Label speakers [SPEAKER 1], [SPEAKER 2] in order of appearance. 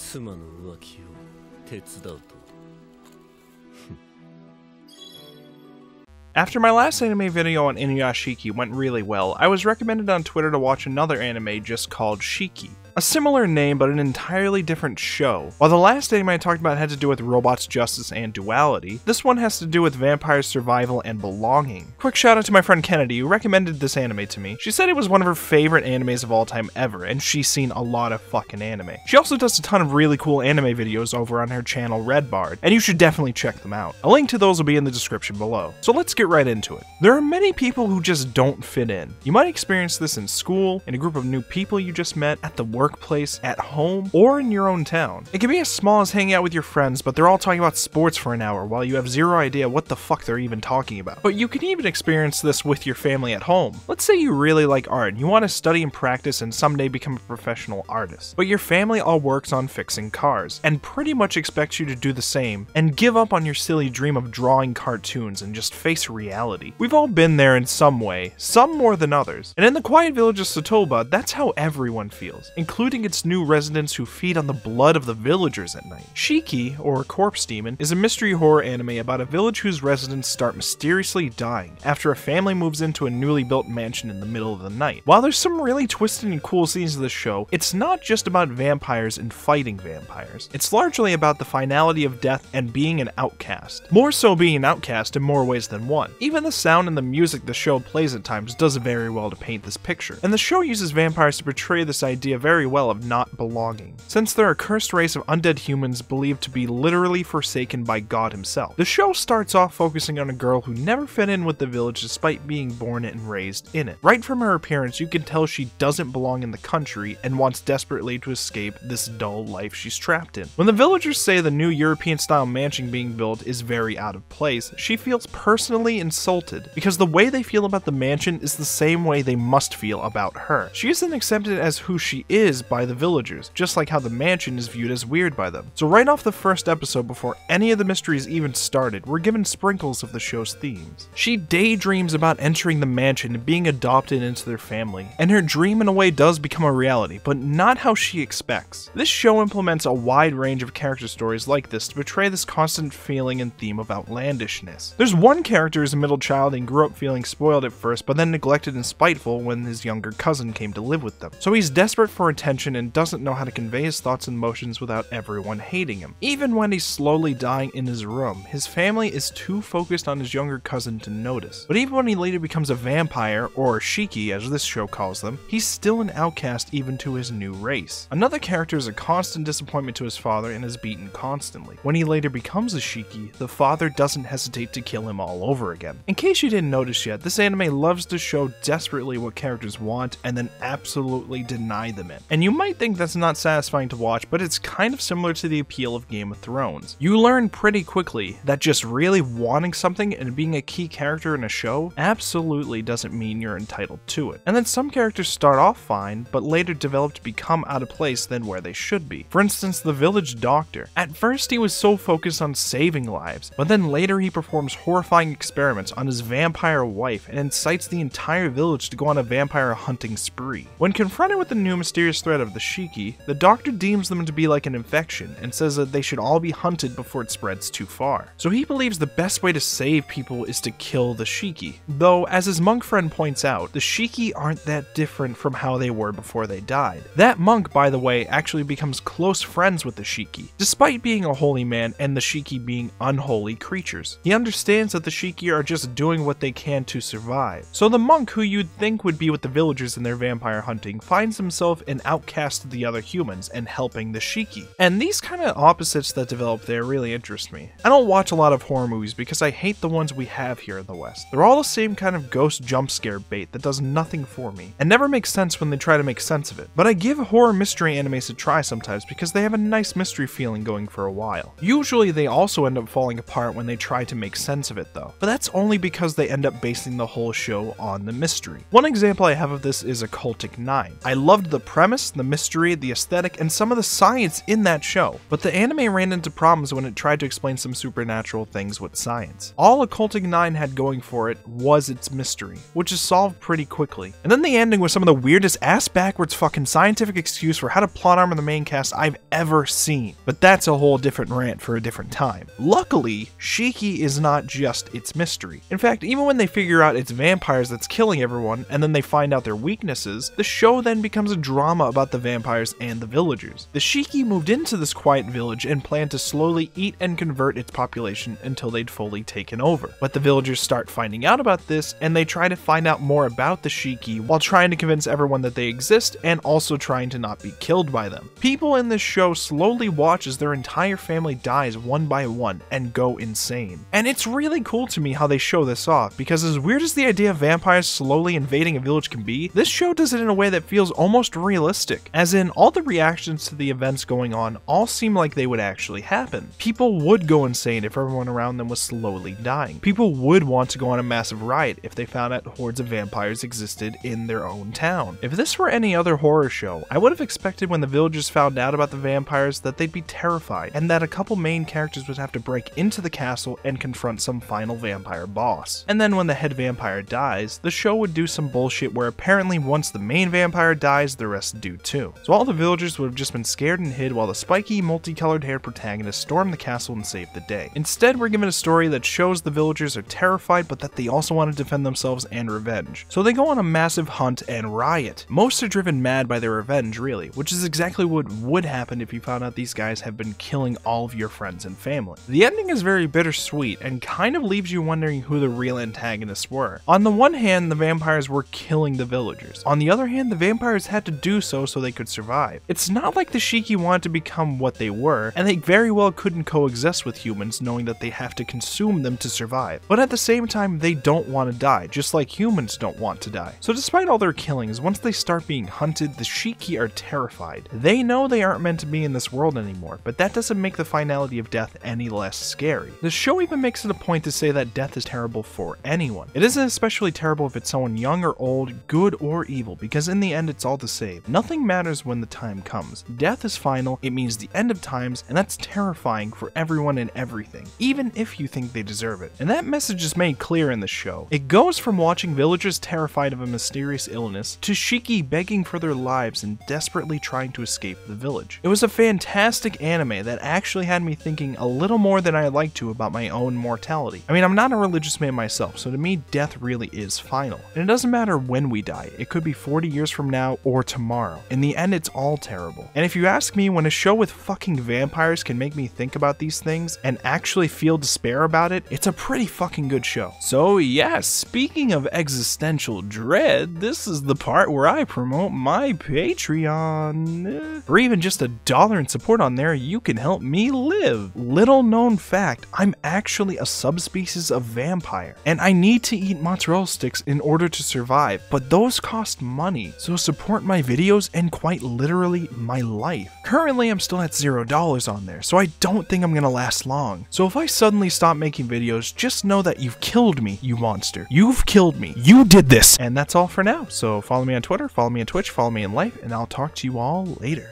[SPEAKER 1] 妻の浮気を手伝うと。
[SPEAKER 2] After my last anime video on Shiki went really well, I was recommended on Twitter to watch another anime just called Shiki. A similar name, but an entirely different show. While the last anime I talked about had to do with robots, justice, and duality, this one has to do with vampire survival and belonging. Quick shout out to my friend Kennedy, who recommended this anime to me. She said it was one of her favorite animes of all time ever, and she's seen a lot of fucking anime. She also does a ton of really cool anime videos over on her channel Redbard, and you should definitely check them out. A link to those will be in the description below. So let's get right into it. There are many people who just don't fit in. You might experience this in school, in a group of new people you just met, at the workplace, at home, or in your own town. It can be as small as hanging out with your friends, but they're all talking about sports for an hour while you have zero idea what the fuck they're even talking about. But you can even experience this with your family at home. Let's say you really like art and you want to study and practice and someday become a professional artist. But your family all works on fixing cars, and pretty much expects you to do the same, and give up on your silly dream of drawing cartoons and just face reality. We've all been there in some way, some more than others. And in the quiet village of Sotoba, that's how everyone feels, including its new residents who feed on the blood of the villagers at night. Shiki, or Corpse Demon, is a mystery horror anime about a village whose residents start mysteriously dying after a family moves into a newly built mansion in the middle of the night. While there's some really twisted and cool scenes of the show, it's not just about vampires and fighting vampires. It's largely about the finality of death and being an outcast. More so being an outcast in more ways than one. Even the sound and the music the show plays at times does very well to paint this picture. And the show uses vampires to portray this idea very well of not belonging, since they're a cursed race of undead humans believed to be literally forsaken by God himself. The show starts off focusing on a girl who never fit in with the village despite being born and raised in it. Right from her appearance, you can tell she doesn't belong in the country and wants desperately to escape this dull life she's trapped in. When the villagers say the new European-style mansion being built is very out of place, she feels personally insulted because the way they feel about the mansion is the same way they must feel about her. She isn't accepted as who she is by the villagers, just like how the mansion is viewed as weird by them. So right off the first episode, before any of the mysteries even started, we're given sprinkles of the show's themes. She daydreams about entering the mansion and being adopted into their family, and her dream in a way does become a reality, but not how she expects. This show implements a wide range of character stories like this to portray this constant feeling and theme of outlandishness. There's one character who's a middle child and grew up feeling spoiled at first, but then neglected and spiteful when his younger cousin came to live with them. So he's desperate for attention and doesn't know how to convey his thoughts and emotions without everyone hating him. Even when he's slowly dying in his room, his family is too focused on his younger cousin to notice. But even when he later becomes a vampire, or Shiki as this show calls them, he's still an outcast even to his new race. Another character is a constant disappointment to his father and is beaten constantly. When he later becomes a Shiki, the father doesn't hesitate to kill him all over again. In case you didn't notice yet, this anime loves to show desperately what characters want and then absolutely deny them it. And you might think that's not satisfying to watch, but it's kind of similar to the appeal of Game of Thrones. You learn pretty quickly that just really wanting something and being a key character in a show absolutely doesn't mean you're entitled to it. And then some characters start off fine, but later develop to become out of place than where they should be. For instance, the village doctor. At first he was so focused on saving lives, but then later he performs horrifying experiments on his vampire wife and incites the entire village to go on a vampire hunting spree. When confronted with the new mysterious threat of the Shiki, the doctor deems them to be like an infection and says that they should all be hunted before it spreads too far. So he believes the best way to save people is to kill the Shiki. Though, as his monk friend points out, the Shiki aren't that different from how they were before they died. That monk, by the way, actually becomes close friends with the Shiki, despite being a holy man and the Shiki being unholy creatures. He understands that the Shiki are just doing what they can to survive. So the monk, who you'd think would be with the villagers in their vampire hunting, finds himself an outcast of the other humans and helping the Shiki. And these kind of opposites that develop there really interest me. I don't watch a lot of horror movies because I hate the ones we have here in the West. They're all the same kind of ghost jump scare bait that does nothing for me, and never makes sense when they try to make sense of it. But I give horror mystery animes a try sometimes because they have a nice mystery feeling going for a while. Usually they also end up falling apart when they try to make sense of it though, but that's only because they end up basing the whole show on the mystery. One example I have of this is Occultic 9. I loved the premise premise, the mystery, the aesthetic, and some of the science in that show. But the anime ran into problems when it tried to explain some supernatural things with science. All Occulting 9 had going for it was its mystery, which is solved pretty quickly. And then the ending was some of the weirdest ass-backwards fucking scientific excuse for how to plot armor the main cast I've ever seen. But that's a whole different rant for a different time. Luckily, Shiki is not just its mystery. In fact, even when they figure out it's vampires that's killing everyone, and then they find out their weaknesses, the show then becomes a drama about the vampires and the villagers. The Shiki moved into this quiet village and planned to slowly eat and convert its population until they'd fully taken over. But the villagers start finding out about this, and they try to find out more about the Shiki while trying to convince everyone that they exist and also trying to not be killed by them. People in this show slowly watch as their entire family dies one by one and go insane. And it's really cool to me how they show this off, because as weird as the idea of vampires slowly invading a village can be, this show does it in a way that feels almost realistic. As in, all the reactions to the events going on all seem like they would actually happen. People would go insane if everyone around them was slowly dying. People would want to go on a massive riot if they found out hordes of vampires existed in their own town. If this were any other horror show, I would have expected when the villagers found out about the vampires that they'd be terrified, and that a couple main characters would have to break into the castle and confront some final vampire boss. And then when the head vampire dies, the show would do some bullshit where apparently once the main vampire dies, the rest do too. So all the villagers would have just been scared and hid while the spiky, multicolored haired protagonist stormed the castle and saved the day. Instead, we're given a story that shows the villagers are terrified, but that they also want to defend themselves and revenge. So they go on a massive hunt and riot. Most are driven mad by their revenge, really, which is exactly what would happen if you found out these guys have been killing all of your friends and family. The ending is very bittersweet and kind of leaves you wondering who the real antagonists were. On the one hand, the vampires were killing the villagers. On the other hand, the vampires had to do so they could survive. It's not like the Shiki wanted to become what they were, and they very well couldn't coexist with humans knowing that they have to consume them to survive. But at the same time, they don't want to die, just like humans don't want to die. So despite all their killings, once they start being hunted, the Shiki are terrified. They know they aren't meant to be in this world anymore, but that doesn't make the finality of death any less scary. The show even makes it a point to say that death is terrible for anyone. It isn't especially terrible if it's someone young or old, good or evil, because in the end it's all the same. Nothing matters when the time comes. Death is final, it means the end of times, and that's terrifying for everyone and everything, even if you think they deserve it. And that message is made clear in the show. It goes from watching villagers terrified of a mysterious illness to Shiki begging for their lives and desperately trying to escape the village. It was a fantastic anime that actually had me thinking a little more than I'd like to about my own mortality. I mean, I'm not a religious man myself, so to me, death really is final. And it doesn't matter when we die. It could be 40 years from now or tomorrow. In the end, it's all terrible. And if you ask me, when a show with fucking vampires can make me think about these things and actually feel despair about it, it's a pretty fucking good show. So yeah, speaking of existential dread, this is the part where I promote my Patreon. For even just $1 in support on there, you can help me live. Little known fact, I'm actually a subspecies of vampire, and I need to eat mozzarella sticks in order to survive, but those cost money, so support my videos and quite literally my life. Currently, I'm still at $0 on there, so I don't think I'm gonna last long. So if I suddenly stop making videos, just know that you've killed me, you monster. You've killed me. You did this! And that's all for now. So follow me on Twitter, follow me on Twitch, follow me in life, and I'll talk to you all later.